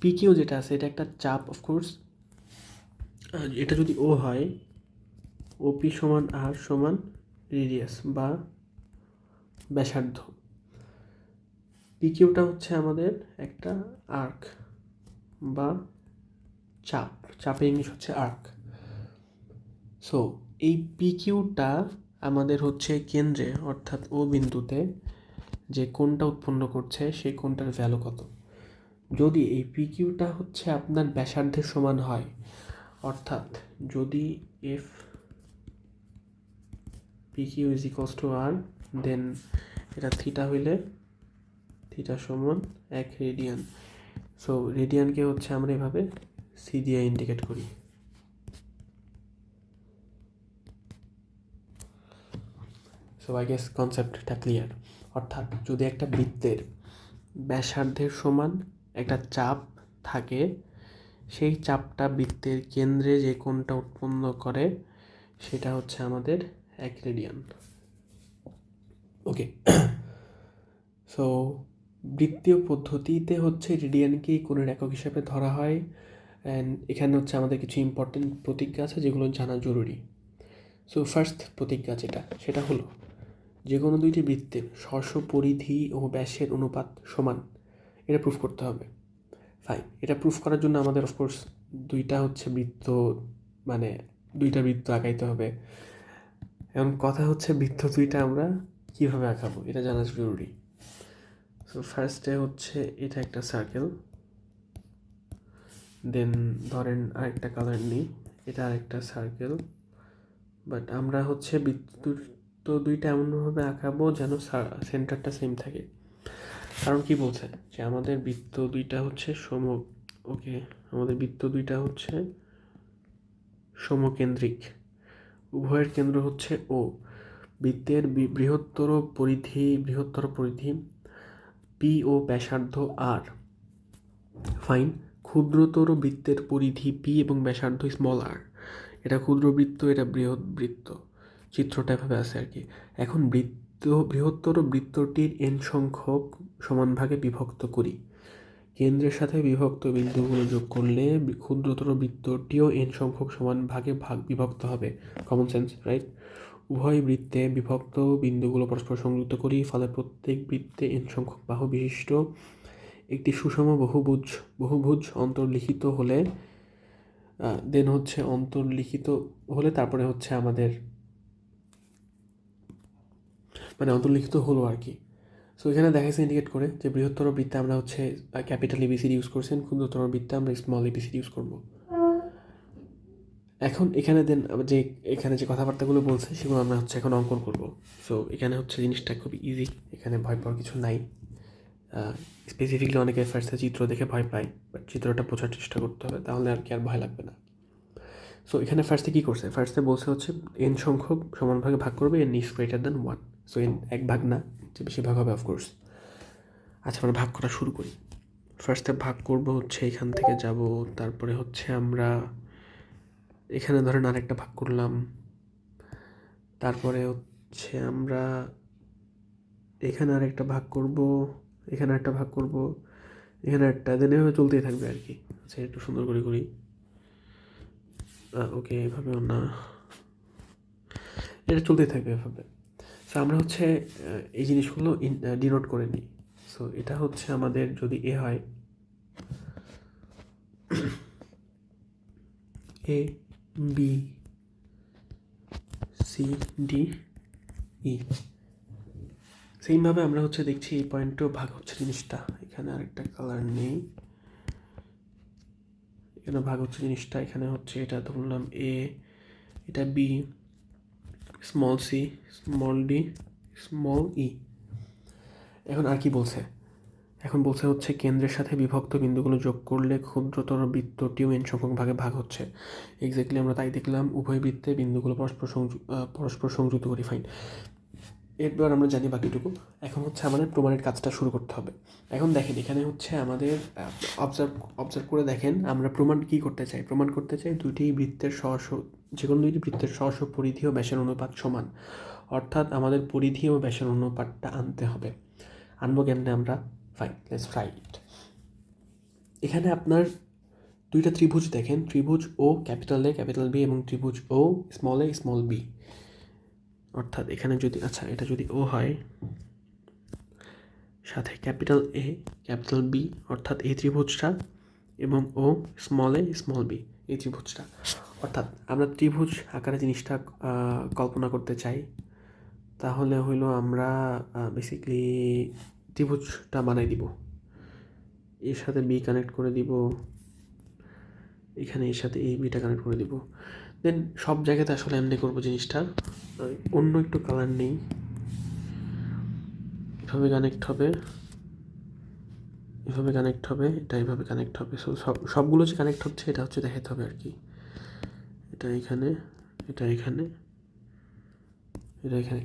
পিকিউ যেটা আছে, এটা একটা চাপ অফকোর্স। এটা যদি ও হয়, ওপি সমান আর সমান রেডিয়াস বা ব্যাসার্ধ। পিকিউটা হচ্ছে আমাদের একটা আর্ক বা চাপ, চাপের ইংলিশ হচ্ছে আর্ক। সো এই পিকিউটা আমাদের হচ্ছে কেন্দ্রে অর্থাৎ ও বিন্দুতে যে কোণটা উৎপন্ন করছে সেই কোণটার ভ্যালু কত। যদি এই পিকিউটা হচ্ছে আপনার ব্যাসার্ধের সমান হয়, অর্থাৎ যদি F PQ is equals to R, then এটা থিটা হইলে থিটা সমান 1 রেডিয়ান। সো রেডিয়ানকে হচ্ছে আমরা এভাবে সি দিয়ে ইন্ডিকেট করি। সো আই গেস কনসেপ্টটা ক্লিয়ার। অর্থাৎ যদি একটা বৃত্তের ব্যাসার্ধের সমান একটা চাপ থাকে, সেই চাপটা বৃত্তের কেন্দ্রে যে কোণটা উৎপন্ন করে সেটা হচ্ছে আমাদের 1 রেডিয়ান। ওকে, সো বৃত্তীয় পদ্ধতিতে হচ্ছে রেডিয়ানকেই কোণের একক হিসাবে ধরা হয়। অ্যান্ড এখানে হচ্ছে আমাদের কিছু ইম্পর্টেন্ট প্রতিজ্ঞা আছে যেগুলো জানা জরুরি। সো ফার্স্ট প্রতিজ্ঞা সেটা হলো যে কোনো দুইটি বৃত্তের স্ব পরিধি ও ব্যাসের অনুপাত সমান, এটা প্রুফ করতে হবে। ফাইন, এটা প্রুফ করার জন্য আমাদের অফকোর্স দুইটা বৃত্ত আঁকাইতে হবে। এখন কথা হচ্ছে বৃত্ত দুইটা আমরা কীভাবে আঁকাবো এটা জানা জরুরি। সো ফার্স্টে হচ্ছে এটা একটা সার্কেল, দেন ধরেন আরেকটা কালার নিই, এটা আরেকটা সার্কেল। বাট আমরা হচ্ছে বৃত্ত দুইটা এমনভাবে আঁকাবো যেন সেন্টারটা সেম থাকে। কারণ কি বলছে যে আমাদের বৃত্ত দুইটা হচ্ছে সমকেন্দ্রিক, উভয়ের কেন্দ্র হচ্ছে ও। বৃত্তের বৃহত্তর পরিধি পি ও ব্যাসার্ধ আর। ফাইন, ক্ষুদ্রতর বৃত্তের পরিধি পি এবং ব্যাসার্ধ স্মল আর। এটা ক্ষুদ্র বৃত্ত, এটা বৃহৎ বৃত্ত, চিত্রটা এভাবে আছে আর কি। এখন বৃহত্তর বৃত্তটির এন সংখ্যক সমান ভাগে বিভক্ত করি। কেন্দ্রের সাথে বিভক্ত বিন্দুগুলো যোগ করলে ক্ষুদ্রতর বৃত্তটিও এন সংখ্যক সমান ভাগে বিভক্ত হবে। Common sense, right? উভয় বৃত্তে বিভক্ত বিন্দুগুলো পরস্পর সংযুক্ত করি, ফলে প্রত্যেক বৃত্তে এন সংখ্যক বাহু বিশিষ্ট একটি সুষম বহুভুজ অন্তর্লিখিত হলে তারপরে হচ্ছে আমাদের অন্তর্লিখিত হলো আর কি। সো এখানে দেখাচ্ছে ইন্ডিকেট করে যে বৃহত্তর বৃত্তে আমরা হচ্ছে ক্যাপিটাল এবিসিডি ইউজ করছেন, ক্ষুদ্রতর বৃত্তে আমরা স্মল এবিসিডি ইউজ করব। এখন এখানে যে কথাবার্তাগুলো বলছে সেগুলো আমরা হচ্ছে এখন অঙ্কন করব। সো এখানে হচ্ছে জিনিসটা খুব ইজি, এখানে ভয় পাওয়ার কিছু নাই। স্পেসিফিকলি অনেকে ফার্স্টে চিত্র দেখে ভয় পায়, বাট চিত্রটা বোঝার চেষ্টা করতে হবে, তাহলে আর কি আর ভয় লাগবে না। সো এখানে ফার্স্টে কী করছে, ফার্স্টে বলছে হচ্ছে এন সংখ্যক সমান ভাগে ভাগ করবে, N is greater than 1। So N এক ভাগ না, যে বেশি ভাগ হবে অফকোর্স। আচ্ছা, আমরা ভাগ করা শুরু করি। ফার্স্টে ভাগ করব হচ্ছে এখান থেকে যাব, তারপরে হচ্ছে আমরা এখানে ধরেন আরেকটা ভাগ করলাম, তারপরে হচ্ছে আমরা এখানে আরেকটা ভাগ করব, এখানে একটা ভাগ করব, এখানে একটা, দেন এভাবে চলতেই থাকবে আর কি। আচ্ছা, একটু সুন্দর করে করি। ওকে, এভাবেও না, এটা চলতেই থাকবে এভাবে। সো আমরা হচ্ছে এই জিনিসগুলো ডিনোট করে নিই। সো এটা হচ্ছে আমাদের যদি এ হয়, A B C D E, সেইমভাবে আমরা হচ্ছে দেখছি এই পয়েন্টেও ভাগ হচ্ছে জিনিসটা। এখানে আরেকটা কালার নেই, এখানে ভাগ হচ্ছে জিনিসটা। এখানে হচ্ছে এটা ধরলাম এ, এটা B, small C, small D, small E. এখন আর কি বলছে, এখন বলছে হচ্ছে কেন্দ্রের সাথে বিভক্ত বিন্দুগুলো যোগ করলে ক্ষুদ্রতর বৃত্তটিও এন সংখ্যক ভাগে ভাগ হচ্ছে। এক্স্যাক্টলি আমরা তাই দেখলাম, উভয় বৃত্তে বিন্দুগুলো পরস্পর সংযুক্ত করি। ফাইন, এরপর আমরা জানি বাকিটুকু। এখন হচ্ছে আমাদের প্রমাণের কাজটা শুরু করতে হবে। এখন দেখেন, এখানে হচ্ছে আমাদের অবজার্ভ করে দেখেন, আমরা প্রমাণ করতে চাই যে কোনো দুইটি বৃত্তের স্ব পরিধি ও ব্যাসের অনুপাত সমান। অর্থাৎ আমাদের পরিধি ও ব্যাসের অনুপাতটা আনতে হবে। আনবো কেমনে আমরা? Fine, let's try it. এখানে আপনার দুইটা ত্রিভুজ দেখেন, ত্রিভুজ ও ক্যাপিটাল এ ক্যাপিটাল বি এবং ত্রিভুজ ও স্মল এ স্মল বি। অর্থাৎ এখানে যদি এটা যদি ও হয়, সাথে ক্যাপিটাল এ ক্যাপিটাল বি, অর্থাৎ এই ত্রিভুজটা এবং ও স্মল এ স্মল বি, এই ত্রিভুজটা। অর্থাৎ আমরা ত্রিভুজ আকারে জিনিসটা কল্পনা করতে চাই, তাহলে হইলো আমরা বেসিকলি ত্রিভুজটা বানাই দিব, এর সাথে বি কানেক্ট করে দিব, এখানে এর সাথে এই বিটা কানেক্ট করে দিব। দেন সব জায়গাতে আসলে এমনি করবো জিনিসটা, অন্য একটু কালার নেই, এভাবে কানেক্ট হবে, এভাবে কানেক্ট হবে, এটা এইভাবে কানেক্ট হবে। সো সবগুলো যে কানেক্ট হচ্ছে এটা হচ্ছে দেখাতে হবে আর কি। এটা এখানে, এটা এখানে, এটা এখানে।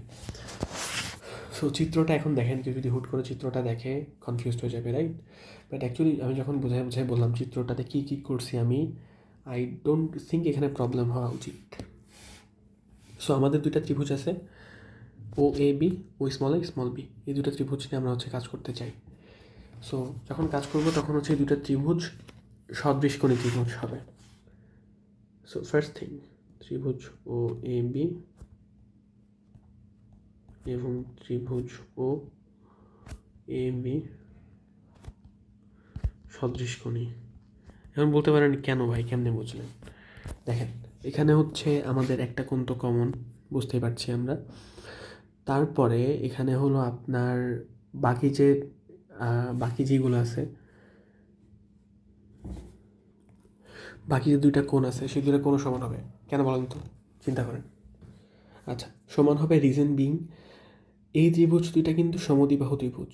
সো চিত্রটা এখন দেখেন, কেউ যদি হুট করে চিত্রটা দেখে কনফিউজড হয়ে যাবে, রাইট? বাট অ্যাকচুয়ালি আমি যখন বোঝাই বললাম চিত্রটাতে কী কী করছি আমি, আই ডোন্ট থিঙ্ক এখানে প্রবলেম হওয়া উচিত। সো আমাদের দুইটা ত্রিভুজ আছে, ও A B, O small B, এই দুটো ত্রিভুজ নিয়ে আমরা হচ্ছে কাজ করতে চাই। সো যখন কাজ করব তখন হচ্ছে এই দুটো ত্রিভুজ সদৃশকোণী ত্রিভুজ হবে। সো ফার্স্ট থিং, ত্রিভুজ ও এ বি এবং ত্রিভুজ ও এ বি সদৃশকোণী। এখন বলতে পারেন কেন ভাই, কেমনে বুঝলেন? দেখেন, এখানে হচ্ছে আমাদের একটা কোণ তো কমন, বুঝতেই পারছি আমরা। তারপরে এখানে হলো আপনার বাকি যেগুলো আছে, বাকি যে দুইটা কোণ আছে সেই দুইটা কোণও সমান হবে। কেন বলেন তো, চিন্তা করেন। আচ্ছা, সমান হবে রিজন বিং, এই ত্রিভুজ দুইটা কিন্তু সমদ্বিবাহু ত্রিভুজ।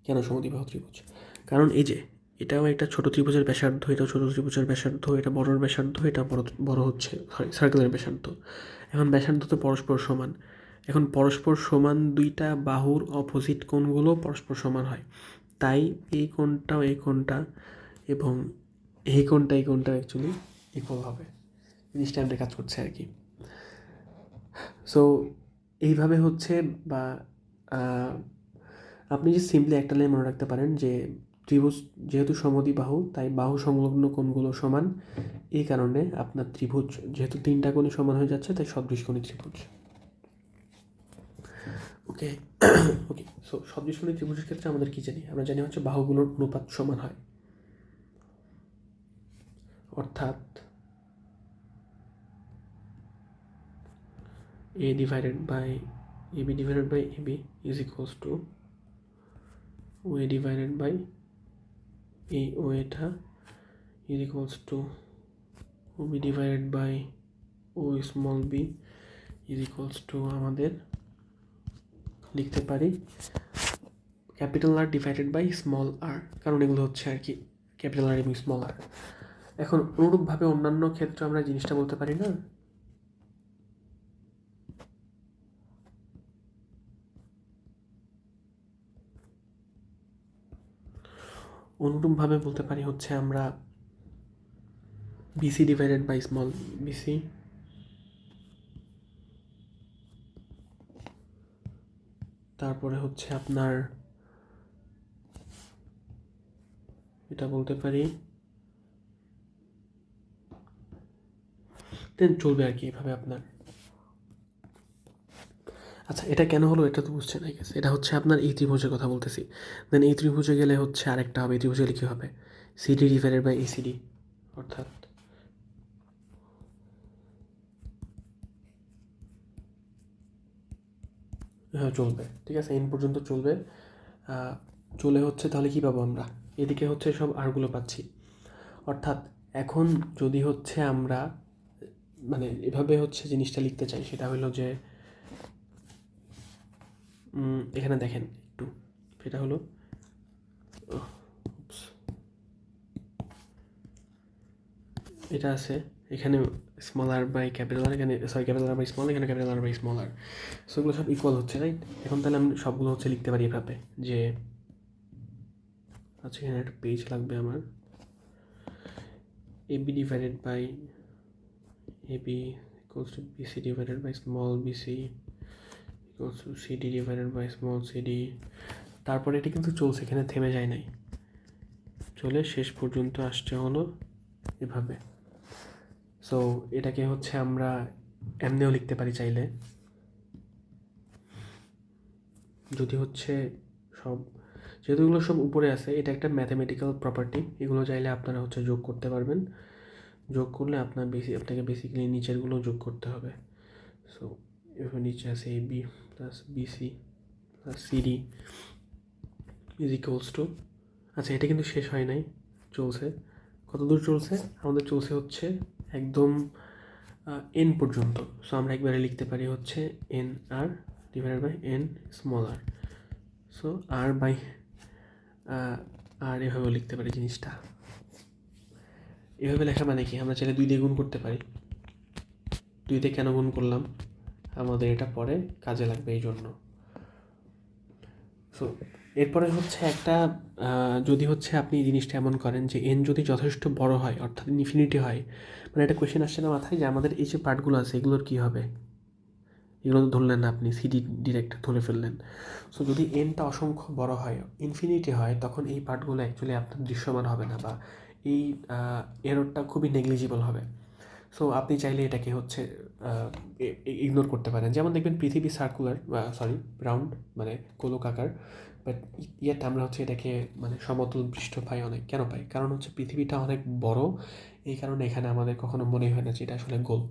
কেন সমদ্বিবাহু ত্রিভুজ? কারণ এই যে এটাও একটা ছোট ত্রিভুজের ব্যাসার্ধ, এটাও ছোট ত্রিভুজের ব্যাসার্ধ, এটা বড়র ব্যাসার্ধ, এটা বড় হচ্ছে সার্কেলের ব্যাসার্ধ। এখন ব্যাসার্ধ তো পরস্পর সমান, এখন পরস্পর সমান দুইটা বাহুর অপোজিট কোণগুলো পরস্পর সমান হয়, তাই এই কোণটাও এই কোণটা এবং এই কোণটা অ্যাকচুয়ালি ইকুয়াল হবে। জিনিসটা আমাদের কাজ করছে আর কি। সো এইভাবে হচ্ছে, বা আপনি যে সিম্পলি একটা লাইন মনে রাখতে পারেন যে ত্রিভুজ যেহেতু সমদ্বিবাহু তাই বাহু সংলগ্ন কোণগুলো সমান, এই কারণে আপনার ত্রিভুজ যেহেতু তিনটা কোণই সমান হয়ে যাচ্ছে তাই সদৃশকোণী ত্রিভুজ। ওকে ওকে, সো সদৃশকোণী ত্রিভুজের ক্ষেত্রে আমাদের কি জানি, আমরা জানি হচ্ছে বাহুগুলোর অনুপাত সমান হয়, অর্থাৎ a divided by ab divided by ab is equals to oa divided by o এটা is equals to ob divided by o small b is equals to আমাদের লিখতে পারি capital R divided by small R, কারণ এগুলো হচ্ছে আর কি capital আর এবং small আর। এখন অনুরূপভাবে অন্যান্য ক্ষেত্রে আমরা জিনিসটা বলতে পারি না, অনুরূপভাবে বলতে পারি হচ্ছে আমরা BC divided by small BC, তারপরে হচ্ছে আপনার এটা বলতে পারি, দেন চলবে আর কি এভাবে আপনার। আচ্ছা, এটা কেন হলো এটা তো বুঝছেন আই গেস। এটা হচ্ছে আপনার এই ত্রিভুজের কথা বলতেছি, দেন এই ত্রিভুজে গেলে হচ্ছে আরেকটা হবে, এই ত্রিভুজে গেলে কী হবে, সিডি ডিভাইডেড বাই এসিডি, অর্থাৎ হ্যাঁ চলবে, ঠিক আছে, এন পর্যন্ত চলবে। চলে হচ্ছে তাহলে কী পাবো আমরা, এদিকে হচ্ছে সব আরগুলো পাচ্ছি। অর্থাৎ এখন যদি হচ্ছে আমরা মানে এভাবে হচ্ছে জিনিসটা লিখতে চাই, সেটা হলো যে এখানে দেখেন একটু, সেটা হলো এটা আছে এখানে small R by capital R, এখানে sorry capital R by small, এখানে capital R by small R. So এগুলো সব ইকুয়াল হচ্ছে, রাইট? এখন তাহলে আমি সবগুলো হচ্ছে লিখতে পারি এভাবে যে, আচ্ছা এখানে একটা পেজ লাগবে আমার, AB divided by AB equals to BC divided by small bc equals to CD divided by small cd। তারপরে এটা কিন্তু চলছে, এখানে থেমে যায় নাই, চলে শেষ পর্যন্ত আসছে হলো এভাবে। সো এটাকে হচ্ছে আমরা এমনিও লিখতে পারি চাইলে, যদি হচ্ছে সব যেহেতু এগুলো সব উপরে আছে, এটা একটা ম্যাথমেটিক্যাল প্রপার্টি, এগুলো চাইলে আপনারা হচ্ছে যোগ করতে পারবেন। যোগ করলে আপনাকে বেসিক্যালি নিচেরগুলো যোগ করতে হবে। সো এভাবে নিচে আছে A B plus BC plus CD is equals to, আচ্ছা এটা কিন্তু শেষ হয় নাই, চলছে। কত দূর চলছে? আমাদের চলছে হচ্ছে একদম এন পর্যন্ত। সো আমরা একবারে লিখতে পারি হচ্ছে N R divided by N small R. So R by R এভাবেও লিখতে পারি জিনিসটা। এভাবে লেখা মানে কি, আমরা চাইলে 2 দিয়ে গুণ করতে পারি। 2 দিয়ে কেন গুণ করলাম? আমাদের এটা পরে কাজে লাগবে এই জন্য। সো এরপরে হচ্ছে একটা যদি হচ্ছে আপনি এই জিনিসটা এমন করেন যে এন যদি যথেষ্ট বড় হয়, অর্থাৎ ইনফিনিটি হয়, মানে একটা কোয়েশ্চেন আসছে না মাথায় যে আমাদের এই যে পার্টগুলো আছে এগুলোর কী হবে? এগুলো তো ধরলেন না আপনি, সিডি ডিরেক্ট ধরে ফেললেন। সো যদি এনটা অসংখ্য বড় হয়, ইনফিনিটি হয়, তখন এই পার্টগুলো অ্যাকচুয়ালি আপনার দৃশ্যমান হবে না, বা এই এররটা খুবই নেগলিজিবল হবে। সো আপনি চাইলে এটাকে হচ্ছে ইগনোর করতে পারেন। যেমন দেখবেন পৃথিবী সার্কুলার, সরি রাউন্ড, মানে গোলকাকার, বাট ইয়েট আমরা হচ্ছে এটাকে মানে সমতল পৃষ্ঠ পাই অনেক। কেন পাই? কারণ হচ্ছে পৃথিবীটা অনেক বড়, এই কারণে এখানে আমাদের কখনো মনে হয় না যে এটা আসলে গোল।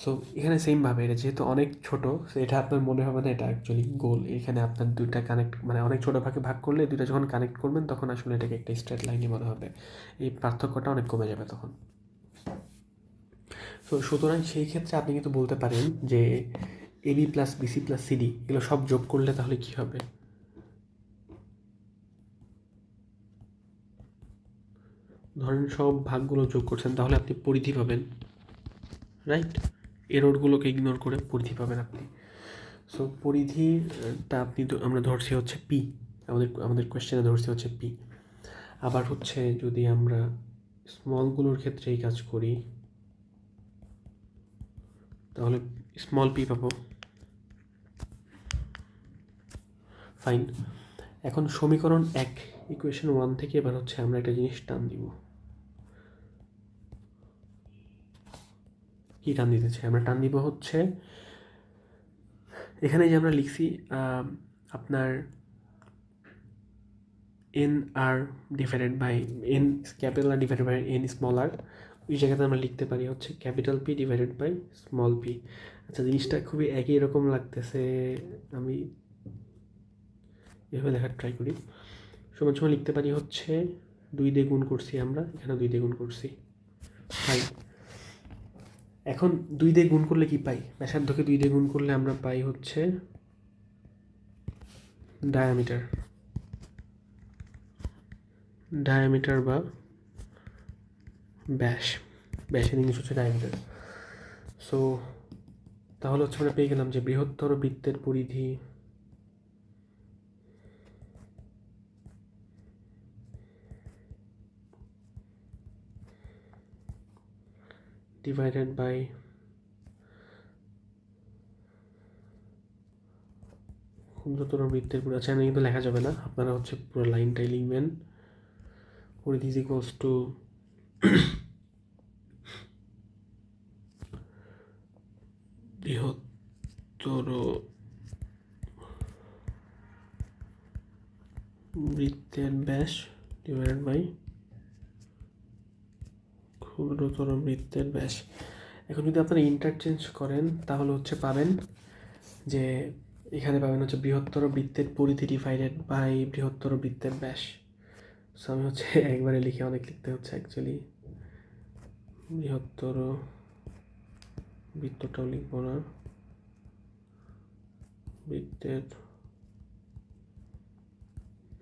সো এখানে সেমভাবে এটা যেহেতু অনেক ছোট, সো এটা আপনার মনে হবে না এটা অ্যাকচুয়ালি গোল। এখানে আপনার দুইটা কানেক্ট, মানে অনেক ছোটো ভাগে ভাগ করলে দুইটা যখন কানেক্ট করবেন তখন আসলে এটাকে একটা স্ট্রেট লাইনই মনে হবে। এই পার্থক্যটা অনেক কমে যাবে তখন। তো সুতরাং সেই ক্ষেত্রে আপনি কিন্তু বলতে পারেন যে AB plus BC plus CD এগুলো সব যোগ করলে তাহলে কী হবে? ধরেন সব ভাগগুলো যোগ করছেন, তাহলে আপনি পরিধি পাবেন, রাইট? এররগুলোকে ইগনোর করে পরিধি পাবেন আপনি। সো পরিধিটা আমরা ধরছি হচ্ছে পি, আমাদের কোয়েশ্চেনে ধরছি হচ্ছে পি। আবার হচ্ছে যদি আমরা স্মলগুলোর ক্ষেত্রে এই কাজ করি তাহলে স্মল পি পাবো। ফাইন। এখন সমীকরণ 1 ইকুয়েশন 1 থেকে এবার হচ্ছে আমরা একটা জিনিস টান দিব। কি টান দিতে চাই? আমরা টান দিব হচ্ছে এখানে যে আমরা লিখছি আপনার N R divided by N capital R divided by N small R, ওই জায়গাতে আমরা লিখতে পারি হচ্ছে capital P divided by small P. আচ্ছা জিনিসটা খুবই একই রকম লাগতেছে, আমি এভাবে লেখার ট্রাই করি। সমান সমান লিখতে পারি হচ্ছে 2 দিয়ে গুণ করছি আমরা, এখানে 2 দিয়ে গুণ করছি, পাই। এখন 2 দিয়ে গুণ করলে কি পাই? ব্যাসার্ধকে 2 দিয়ে গুণ করলে আমরা পাই হচ্ছে ডায়ামিটার বা ব্যাসের ইংলিশ হচ্ছে ডায়ামিটার। সো তাহলে হচ্ছে আমরা পেয়ে গেলাম যে বৃহত্তর বৃত্তের পরিধি ডিভাইডেড বাই ক্ষুদ্রতর বৃত্তের পরিধি। আচ্ছা আমি কিন্তু লেখা যাবে না, আপনারা হচ্ছে পুরো লাইনটাই লিখবেন। পরিধি ইজ ইকুয়ালস টু বৃহত্তর বৃত্তের ব্যাস ডিভাইডেড বাই ক্ষুদ্রতর বৃত্তের ব্যাস। এখন যদি আপনারা ইন্টারচেঞ্জ করেন তাহলে হচ্ছে পাবেন যে এখানে পাবেন হচ্ছে বৃহত্তর বৃত্তের পরিধি ডিভাইডেড বাই বৃহত্তর বৃত্তের ব্যাস। সো আমি হচ্ছে একবারে লিখে অনেক লিখতে হচ্ছে অ্যাকচুয়ালি, বৃহত্তর বৃত্তটাও লিখবো না, বৃত্তের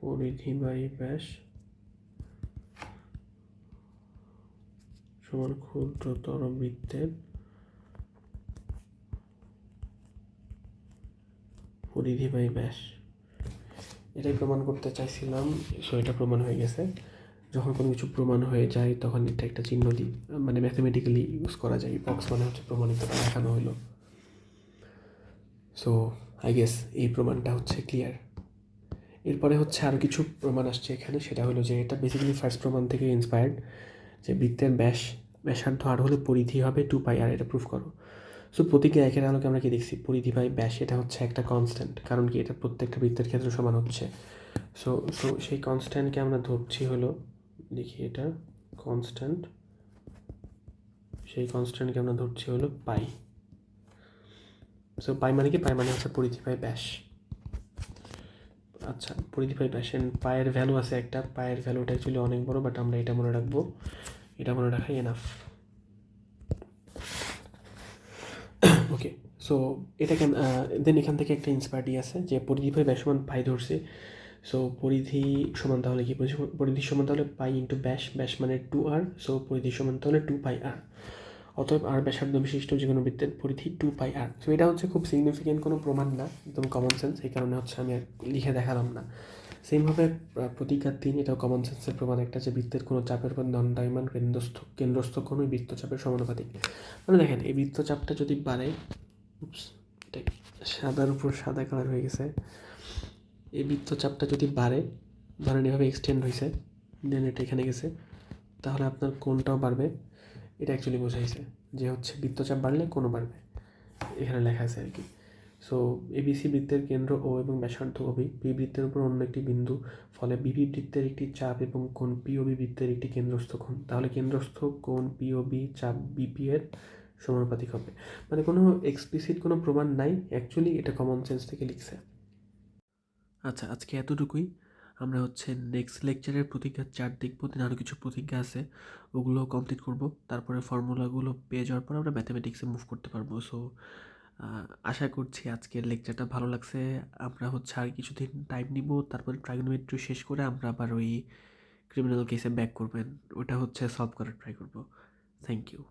পরিধি বাই ব্যাস সমান ক্ষুদ্রতর বৃত্তের পরিধি বাই ব্যাস। এটাই প্রমাণ করতে চাইছিলাম, সো এটা প্রমাণ হয়ে গেছে। যখন কোনো কিছু প্রমাণ হয়ে যায় তখন এটা একটা চিহ্ন দিই, মানে ম্যাথমেটিক্যালি ইউজ করা যায়। বক্স মানে হচ্ছে প্রমাণিত, দেখানো হলো। সো আই গেস এই প্রমাণটা হচ্ছে ক্লিয়ার। এরপরে হচ্ছে আরও কিছু প্রমাণ আসছে এখানে, সেটা হলো যে এটা বেসিক্যালি ফার্স্ট প্রমাণ থেকে ইন্সপায়ার্ড, যে বৃত্তের ব্যাসার্ধ আর হলে পরিধি হবে 2π আর, এটা প্রুফ করো। সো প্রতীকে একের আলোকে আমরা কি দেখছি? পরিধি বাই ব্যাস এটা হচ্ছে একটা কনস্ট্যান্ট, কারণ কি এটা প্রত্যেকটা বৃত্তের ক্ষেত্রে সমান হচ্ছে। সো সো সেই কনস্ট্যান্টকে আমরা ধরছি হলো, দেখি এটা কনস্ট্যান্ট, সেই কনস্ট্যান্টকে আমরা ধরছি হলো পাই। সো পাই মানে কি? পাই মানে হচ্ছে পরিধি বাই ব্যাস। আচ্ছা, পরিধি বাই ব্যাস, পায়ের ভ্যালু আছে একটা, পায়ের ভ্যালুটা অ্যাকচুয়ালি অনেক বড়, বাট আমরা এটা মনে রাখবো, এটা মনে রাখাই এনাফ। ওকে, সো এটাকে দেন এখান থেকে একটা ইন্সপায়ারটি আছে যে পরিধি বাই ব্যাস সমান পাই ধরছে। সো পরিধি সমান তাহলে কি? পরিধি সমান তাহলে পাই ইন্টু ব্যাস, ব্যাস মানে 2r, সো পরিধি সমান তাহলে 2πr। অতএব আর ব্যাসার্ধ বিশিষ্ট যে কোনো বৃত্তের পরিধি 2πr। সো এটা হচ্ছে খুব সিগনিফিকেন্ট কোনো প্রমাণ না, একদম কমন সেন্স, এই কারণে হচ্ছে আমি আর লিখে দেখালাম না। সেমভাবে প্রতিকার 3, এটাও কমন সেন্সের প্রমাণ একটা, যে বৃত্তের কোনো চাপের উপর দণ্ডায়মান কেন্দ্রস্থ কোণ বৃত্তচাপের সমানুপাতিক। মানে দেখেন, এই বৃত্তচাপটা যদি বাড়ে, এটা সাদার উপর সাদা কালার হয়ে গেছে, এই বৃত্তচাপটা যদি বাড়ে, ধরেন এভাবে এক্সটেন্ড হয়েছে, দেন এটা এখানে গেছে, তাহলে আপনার কোণটাও বাড়বে। এটা অ্যাকচুয়ালি বোঝাইছে যে হচ্ছে বৃত্তচাপ বাড়লে কোণও বাড়বে, এখানে লেখা আছে আর কি। সো এবিসি বৃত্তের কেন্দ্র ও এবং ব্যাসার্ধ ওবি, পি বৃত্তের উপর অন্য একটি বিন্দু, ফলে বিবি বৃত্তের একটি চাপ এবং কোণ পিওবি বৃত্তের একটি কেন্দ্রস্থ কোণ, তাহলে কেন্দ্রস্থ কোণ পিওবি চাপ বিপি এর সমানুপাতিক হবে। মানে কোনো এক্সপ্লিসিট কোনো প্রমাণ নাই, অ্যাকচুয়ালি এটা কমন সেন্স থেকে লিখছে। আচ্ছা, আজকে এতটুকুই। আমরা হচ্ছে নেক্সট লেকচারের প্রতিজ্ঞার 4 দেখবো, দিন আরও কিছু প্রতিজ্ঞা আছে, ওগুলো কমপ্লিট করব। তারপরে ফর্মুলাগুলো পেয়ে যাওয়ার পর আমরা ম্যাথামেটিক্সে মুভ করতে পারবো। সো আশা করছি আজকের লেকচারটা ভালো লাগছে। আমরা হচ্ছে আর কিছুদিন টাইম নিব, তারপরে ট্রাইগোনোমেট্রি শেষ করে আমরা আবার ওই ক্রিমিনাল কেসে ব্যাক করবেন, ওটা হচ্ছে সলভ করার ট্রাই করব। Thank you.